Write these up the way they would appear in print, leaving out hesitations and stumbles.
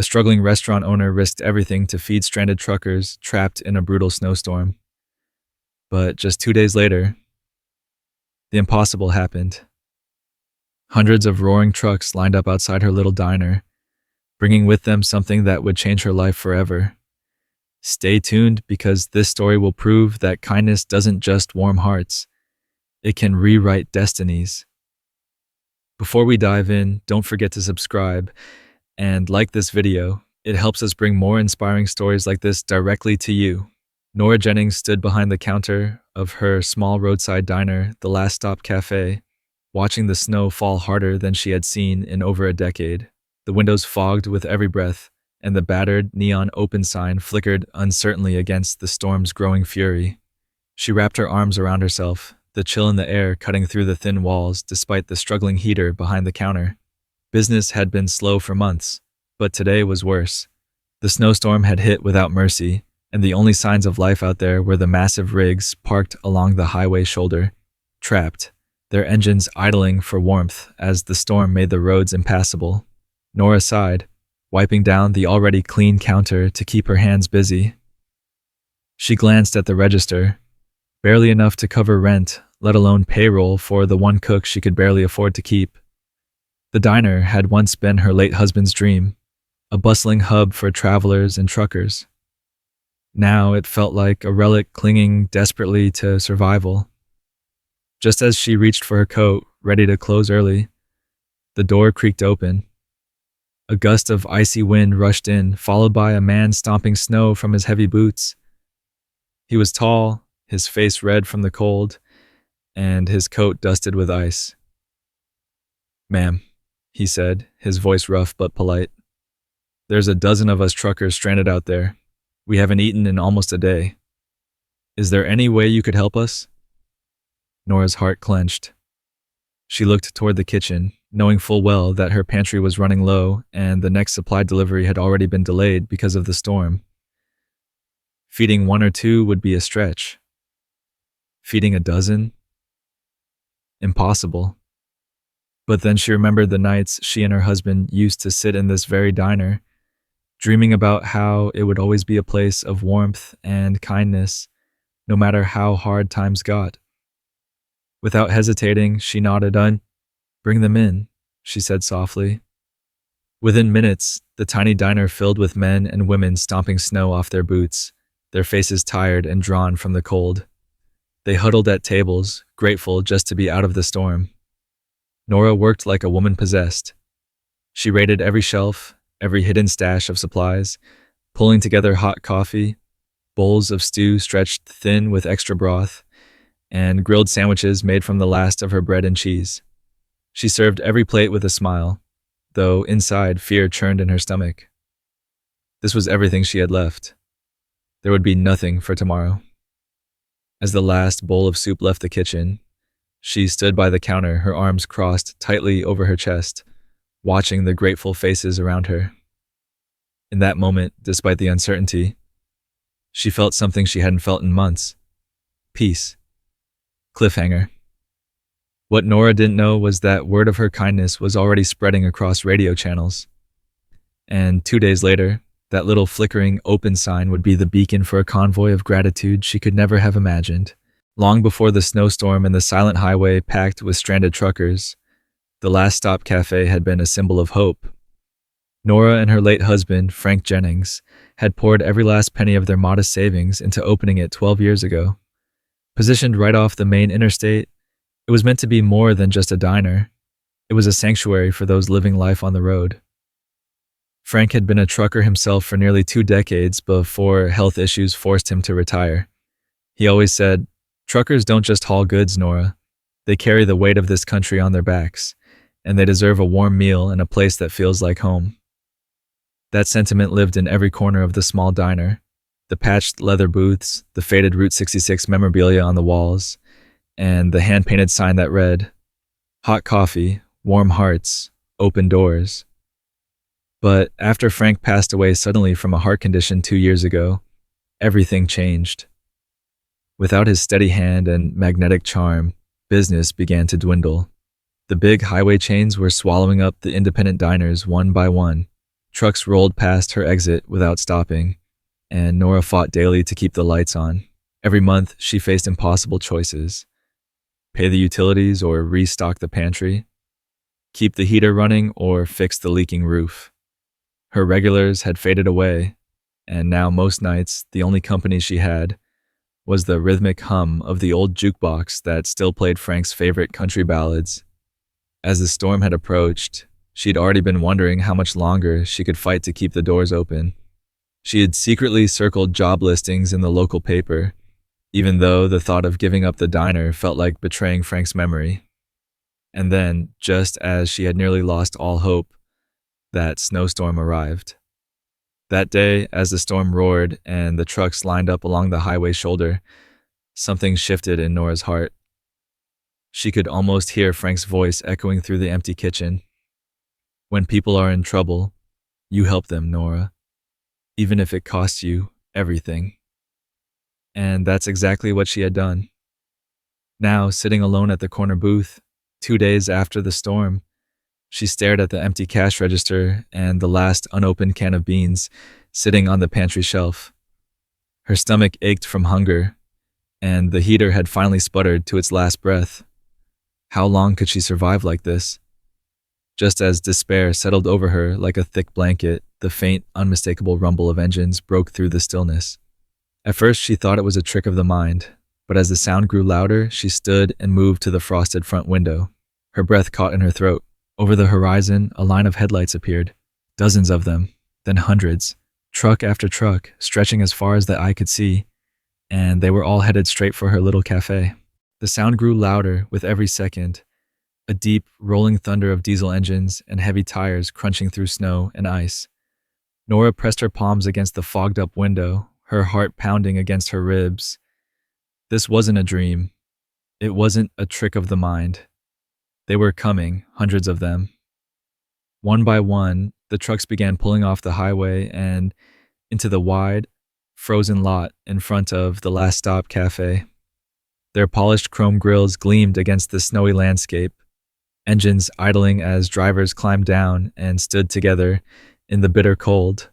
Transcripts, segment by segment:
A struggling restaurant owner risked everything to feed stranded truckers trapped in a brutal snowstorm. But just 2 days later, the impossible happened. Hundreds of roaring trucks lined up outside her little diner, bringing with them something that would change her life forever. Stay tuned, because this story will prove that kindness doesn't just warm hearts, it can rewrite destinies. Before we dive in, don't forget to subscribe and like this video. It helps us bring more inspiring stories like this directly to you. Nora Jennings stood behind the counter of her small roadside diner, The Last Stop Cafe, watching the snow fall harder than she had seen in over a decade. The windows fogged with every breath, and the battered neon open sign flickered uncertainly against the storm's growing fury. She wrapped her arms around herself, the chill in the air cutting through the thin walls despite the struggling heater behind the counter. Business had been slow for months, but today was worse. The snowstorm had hit without mercy, and the only signs of life out there were the massive rigs parked along the highway shoulder, trapped, their engines idling for warmth as the storm made the roads impassable. Nora sighed, wiping down the already clean counter to keep her hands busy. She glanced at the register, barely enough to cover rent, let alone payroll for the one cook she could barely afford to keep. The diner had once been her late husband's dream, a bustling hub for travelers and truckers. Now it felt like a relic clinging desperately to survival. Just as she reached for her coat, ready to close early, the door creaked open. A gust of icy wind rushed in, followed by a man stomping snow from his heavy boots. He was tall, his face red from the cold, and his coat dusted with ice. "Ma'am," he said, his voice rough but polite. "There's a dozen of us truckers stranded out there. We haven't eaten in almost a day. Is there any way you could help us?" Nora's heart clenched. She looked toward the kitchen, knowing full well that her pantry was running low and the next supply delivery had already been delayed because of the storm. Feeding one or two would be a stretch. Feeding a dozen? Impossible. But then she remembered the nights she and her husband used to sit in this very diner, dreaming about how it would always be a place of warmth and kindness, no matter how hard times got. Without hesitating, she nodded. "Bring them in," she said softly. Within minutes, the tiny diner filled with men and women stomping snow off their boots, their faces tired and drawn from the cold. They huddled at tables, grateful just to be out of the storm. Nora worked like a woman possessed. She raided every shelf, every hidden stash of supplies, pulling together hot coffee, bowls of stew stretched thin with extra broth, and grilled sandwiches made from the last of her bread and cheese. She served every plate with a smile, though inside fear churned in her stomach. This was everything she had left. There would be nothing for tomorrow. As the last bowl of soup left the kitchen, she stood by the counter, her arms crossed tightly over her chest, watching the grateful faces around her. In that moment, despite the uncertainty, she felt something she hadn't felt in months: peace. Cliffhanger. What Nora didn't know was that word of her kindness was already spreading across radio channels. And 2 days later, that little flickering open sign would be the beacon for a convoy of gratitude she could never have imagined. Long before the snowstorm and the silent highway packed with stranded truckers, The Last Stop Cafe had been a symbol of hope. Nora and her late husband, Frank Jennings, had poured every last penny of their modest savings into opening it 12 years ago. Positioned right off the main interstate, it was meant to be more than just a diner. It was a sanctuary for those living life on the road. Frank had been a trucker himself for nearly 2 decades before health issues forced him to retire. He always said, "Truckers don't just haul goods, Nora. They carry the weight of this country on their backs, and they deserve a warm meal and a place that feels like home." That sentiment lived in every corner of the small diner. The patched leather booths, the faded Route 66 memorabilia on the walls, and the hand-painted sign that read, "Hot coffee, warm hearts, open doors." But after Frank passed away suddenly from a heart condition 2 years ago, everything changed. Without his steady hand and magnetic charm, business began to dwindle. The big highway chains were swallowing up the independent diners one by one. Trucks rolled past her exit without stopping, and Nora fought daily to keep the lights on. Every month, she faced impossible choices: pay the utilities or restock the pantry, keep the heater running or fix the leaking roof. Her regulars had faded away, and now most nights, the only company she had was the rhythmic hum of the old jukebox that still played Frank's favorite country ballads. As the storm had approached, she'd already been wondering how much longer she could fight to keep the doors open. She had secretly circled job listings in the local paper, even though the thought of giving up the diner felt like betraying Frank's memory. And then, just as she had nearly lost all hope, that snowstorm arrived. That day, as the storm roared and the trucks lined up along the highway shoulder, something shifted in Nora's heart. She could almost hear Frank's voice echoing through the empty kitchen. When people are in trouble, you help them, Nora, even if it costs you everything. And that's exactly what she had done. Now, sitting alone at the corner booth, 2 days after the storm, she stared at the empty cash register and the last unopened can of beans sitting on the pantry shelf. Her stomach ached from hunger, and the heater had finally sputtered to its last breath. How long could she survive like this? Just as despair settled over her like a thick blanket, the faint, unmistakable rumble of engines broke through the stillness. At first, she thought it was a trick of the mind, but as the sound grew louder, she stood and moved to the frosted front window. Her breath caught in her throat. Over the horizon, a line of headlights appeared. Dozens of them, then hundreds, truck after truck, stretching as far as the eye could see, and they were all headed straight for her little cafe. The sound grew louder with every second, a deep, rolling thunder of diesel engines and heavy tires crunching through snow and ice. Nora pressed her palms against the fogged-up window, her heart pounding against her ribs. This wasn't a dream. It wasn't a trick of the mind. They were coming, hundreds of them. One by one, the trucks began pulling off the highway and into the wide, frozen lot in front of the Last Stop Cafe. Their polished chrome grills gleamed against the snowy landscape, engines idling as drivers climbed down and stood together in the bitter cold.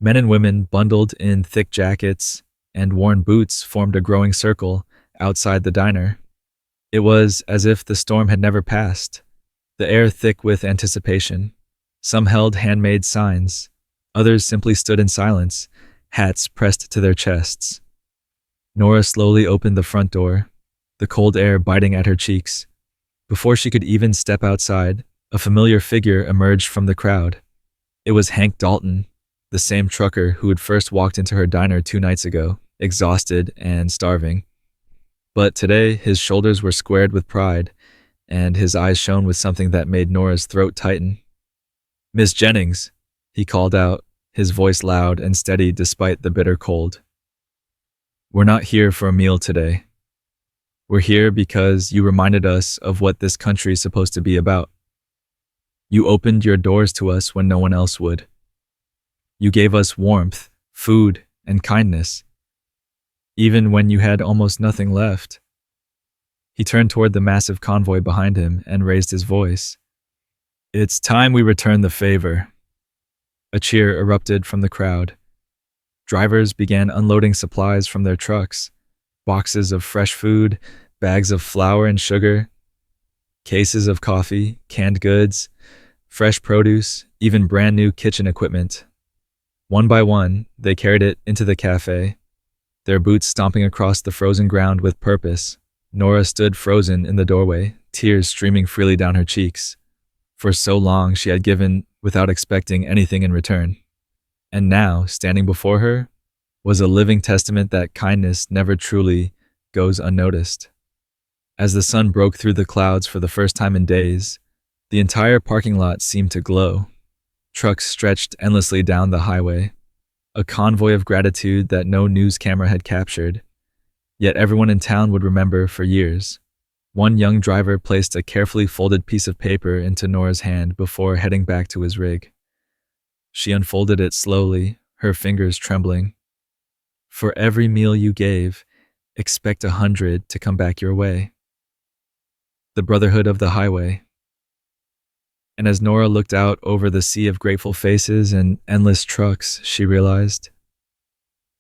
Men and women bundled in thick jackets and worn boots formed a growing circle outside the diner. It was as if the storm had never passed, the air thick with anticipation. Some held handmade signs, others simply stood in silence, hats pressed to their chests. Nora slowly opened the front door, the cold air biting at her cheeks. Before she could even step outside, a familiar figure emerged from the crowd. It was Hank Dalton, the same trucker who had first walked into her diner 2 nights ago, exhausted and starving. But today, his shoulders were squared with pride, and his eyes shone with something that made Nora's throat tighten. "Miss Jennings," he called out, his voice loud and steady despite the bitter cold. "We're not here for a meal today. We're here because you reminded us of what this country is supposed to be about. You opened your doors to us when no one else would. You gave us warmth, food, and kindness, even when you had almost nothing left." He turned toward the massive convoy behind him and raised his voice. "It's time we return the favor." A cheer erupted from the crowd. Drivers began unloading supplies from their trucks, boxes of fresh food, bags of flour and sugar, cases of coffee, canned goods, fresh produce, even brand new kitchen equipment. One by one, they carried it into the cafe, their boots stomping across the frozen ground with purpose. Nora stood frozen in the doorway, tears streaming freely down her cheeks. For so long she had given without expecting anything in return. And now, standing before her, was a living testament that kindness never truly goes unnoticed. As the sun broke through the clouds for the first time in days, the entire parking lot seemed to glow. Trucks stretched endlessly down the highway, a convoy of gratitude that no news camera had captured. Yet everyone in town would remember for years. One young driver placed a carefully folded piece of paper into Nora's hand before heading back to his rig. She unfolded it slowly, her fingers trembling. "For every meal you gave, expect 100 to come back your way." The Brotherhood of the Highway. And as Nora looked out over the sea of grateful faces and endless trucks, she realized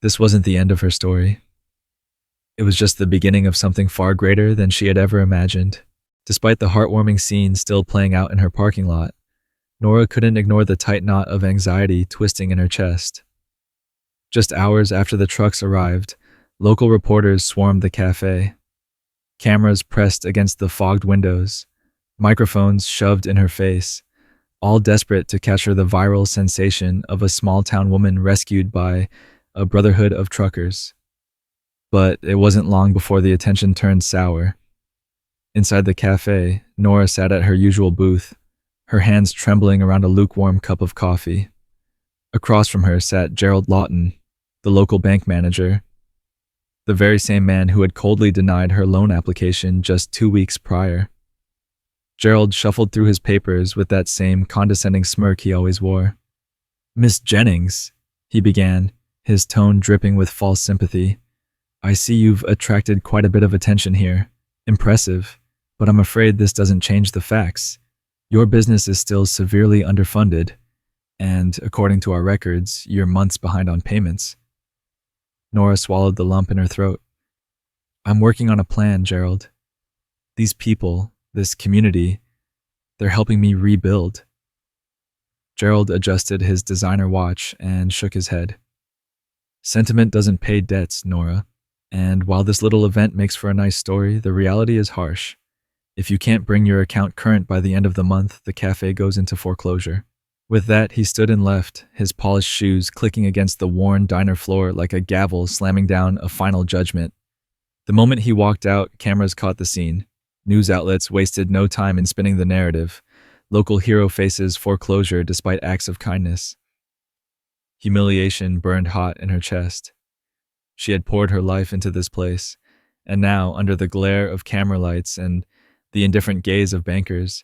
this wasn't the end of her story. It was just the beginning of something far greater than she had ever imagined. Despite the heartwarming scene still playing out in her parking lot, Nora couldn't ignore the tight knot of anxiety twisting in her chest. Just hours after the trucks arrived, local reporters swarmed the cafe. Cameras pressed against the fogged windows, microphones shoved in her face, all desperate to capture the viral sensation of a small-town woman rescued by a brotherhood of truckers. But it wasn't long before the attention turned sour. Inside the cafe, Nora sat at her usual booth, her hands trembling around a lukewarm cup of coffee. Across from her sat Gerald Lawton, the local bank manager, the very same man who had coldly denied her loan application just 2 weeks prior. Gerald shuffled through his papers with that same condescending smirk he always wore. "Miss Jennings," he began, his tone dripping with false sympathy, "I see you've attracted quite a bit of attention here. Impressive, but I'm afraid this doesn't change the facts. Your business is still severely underfunded, and according to our records, you're months behind on payments." Nora swallowed the lump in her throat. "I'm working on a plan, Gerald. These people, this community, they're helping me rebuild." Gerald adjusted his designer watch and shook his head. "Sentiment doesn't pay debts, Nora. And while this little event makes for a nice story, the reality is harsh. If you can't bring your account current by the end of the month, the cafe goes into foreclosure." With that, he stood and left, his polished shoes clicking against the worn diner floor like a gavel slamming down a final judgment. The moment he walked out, cameras caught the scene. News outlets wasted no time in spinning the narrative. Local hero faces foreclosure despite acts of kindness. Humiliation burned hot in her chest. She had poured her life into this place, and now, under the glare of camera lights and the indifferent gaze of bankers,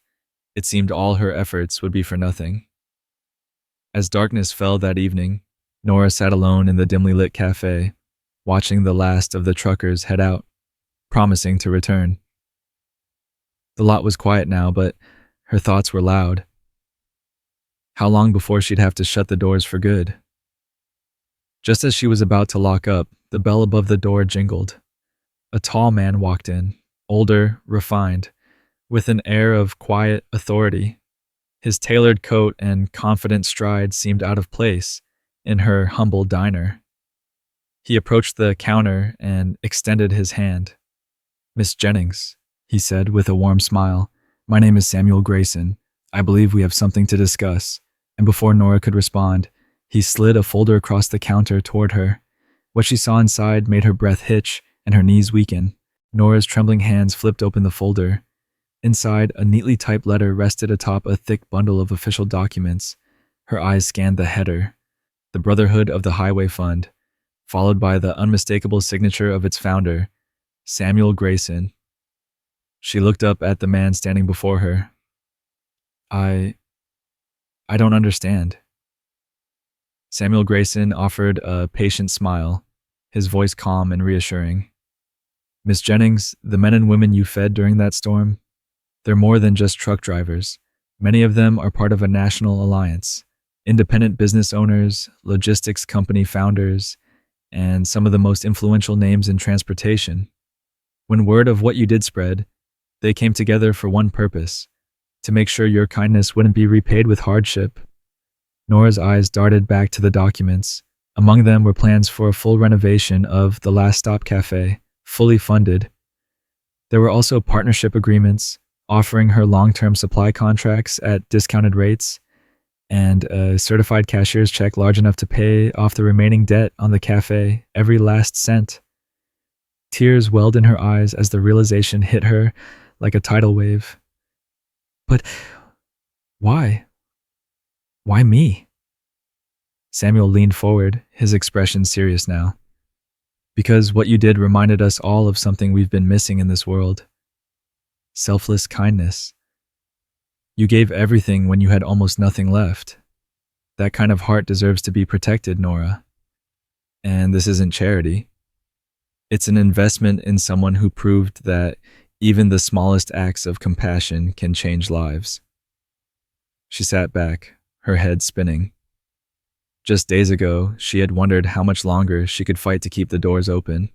it seemed all her efforts would be for nothing. As darkness fell that evening, Nora sat alone in the dimly lit cafe, watching the last of the truckers head out, promising to return. The lot was quiet now, but her thoughts were loud. How long before she'd have to shut the doors for good? Just as she was about to lock up, the bell above the door jingled. A tall man walked in, older, refined, with an air of quiet authority. His tailored coat and confident stride seemed out of place in her humble diner. He approached the counter and extended his hand. "Miss Jennings," he said with a warm smile, "my name is Samuel Grayson. I believe we have something to discuss." And before Nora could respond, he slid a folder across the counter toward her. What she saw inside made her breath hitch and her knees weaken. Nora's trembling hands flipped open the folder. Inside, a neatly typed letter rested atop a thick bundle of official documents. Her eyes scanned the header, "The Brotherhood of the Highway Fund," followed by the unmistakable signature of its founder, Samuel Grayson. She looked up at the man standing before her. I don't understand." Samuel Grayson offered a patient smile, his voice calm and reassuring. "Miss Jennings, the men and women you fed during that storm, they're more than just truck drivers. Many of them are part of a national alliance. Independent business owners, logistics company founders, and some of the most influential names in transportation. When word of what you did spread, they came together for one purpose: to make sure your kindness wouldn't be repaid with hardship." Nora's eyes darted back to the documents. Among them were plans for a full renovation of the Last Stop Cafe, fully funded. There were also partnership agreements, offering her long-term supply contracts at discounted rates, and a certified cashier's check large enough to pay off the remaining debt on the cafe, every last cent. Tears welled in her eyes as the realization hit her like a tidal wave. "But why? Why me?" Samuel leaned forward, his expression serious now. "Because what you did reminded us all of something we've been missing in this world. Selfless kindness. You gave everything when you had almost nothing left. That kind of heart deserves to be protected, Nora. And this isn't charity. It's an investment in someone who proved that even the smallest acts of compassion can change lives." She sat back, her head spinning. Just days ago, she had wondered how much longer she could fight to keep the doors open.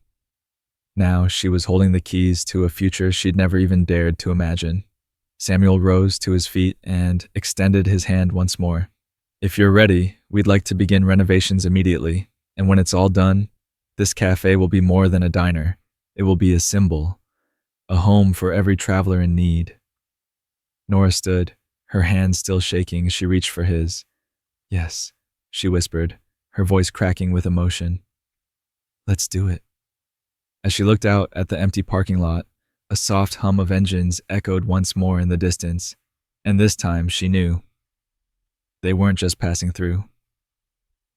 Now she was holding the keys to a future she'd never even dared to imagine. Samuel rose to his feet and extended his hand once more. If you're ready, we'd like to begin renovations immediately, and when it's all done, this cafe will be more than a diner. It will be a symbol, a home for every traveler in need. Nora stood, her hand still shaking as she reached for his. Yes, she whispered, her voice cracking with emotion. Let's do it. As she looked out at the empty parking lot, a soft hum of engines echoed once more in the distance, and this time she knew. They weren't just passing through.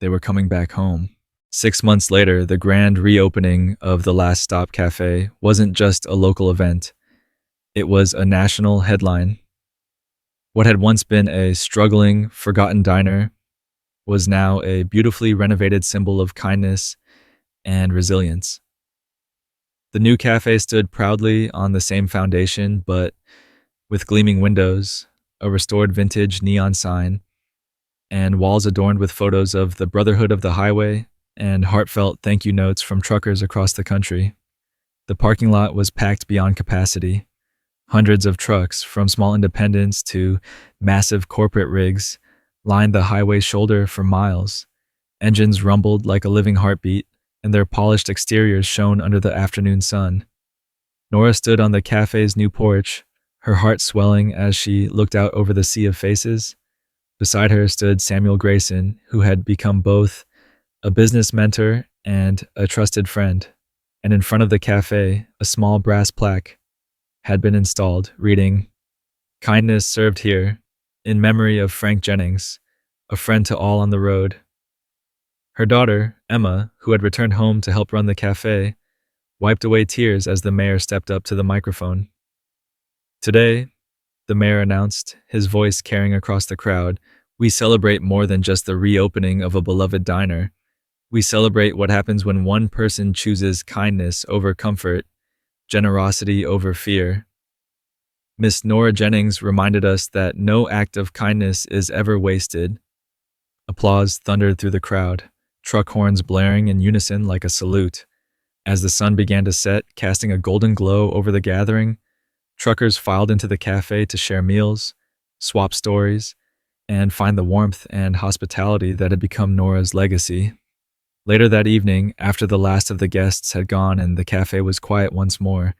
They were coming back home. 6 months later, the grand reopening of the Last Stop Cafe wasn't just a local event. It was a national headline. What had once been a struggling, forgotten diner was now a beautifully renovated symbol of kindness and resilience. The new cafe stood proudly on the same foundation, but with gleaming windows, a restored vintage neon sign, and walls adorned with photos of the Brotherhood of the Highway and heartfelt thank you notes from truckers across the country. The parking lot was packed beyond capacity. Hundreds of trucks, from small independents to massive corporate rigs, lined the highway shoulder for miles. Engines rumbled like a living heartbeat, and their polished exteriors shone under the afternoon sun. Nora stood on the cafe's new porch, her heart swelling as she looked out over the sea of faces. Beside her stood Samuel Grayson, who had become both a business mentor and a trusted friend. And in front of the cafe, a small brass plaque had been installed, reading, "Kindness served here, in memory of Frank Jennings, a friend to all on the road." Her daughter, Emma, who had returned home to help run the cafe, wiped away tears as the mayor stepped up to the microphone. Today, the mayor announced, his voice carrying across the crowd, we celebrate more than just the reopening of a beloved diner. We celebrate what happens when one person chooses kindness over comfort, generosity over fear. Miss Nora Jennings reminded us that no act of kindness is ever wasted. Applause thundered through the crowd, truck horns blaring in unison like a salute. As the sun began to set, casting a golden glow over the gathering, truckers filed into the cafe to share meals, swap stories, and find the warmth and hospitality that had become Nora's legacy. Later that evening, after the last of the guests had gone and the cafe was quiet once more,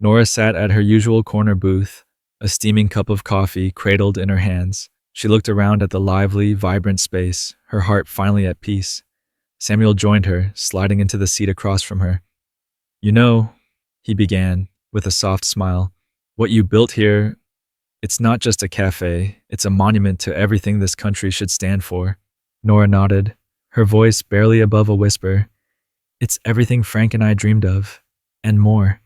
Nora sat at her usual corner booth, a steaming cup of coffee cradled in her hands. She looked around at the lively, vibrant space, her heart finally at peace. Samuel joined her, sliding into the seat across from her. "You know," he began, with a soft smile, "what you built here, it's not just a cafe, it's a monument to everything this country should stand for." Nora nodded, her voice barely above a whisper. "It's everything Frank and I dreamed of, and more."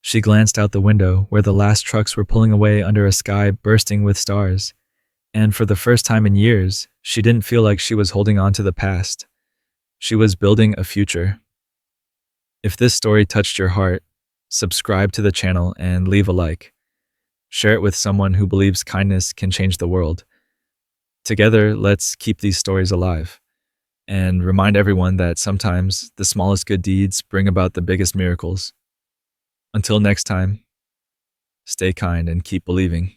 She glanced out the window where the last trucks were pulling away under a sky bursting with stars, and for the first time in years, she didn't feel like she was holding on to the past. She was building a future. If this story touched your heart, subscribe to the channel and leave a like. Share it with someone who believes kindness can change the world. Together, let's keep these stories alive and remind everyone that sometimes the smallest good deeds bring about the biggest miracles. Until next time, stay kind and keep believing.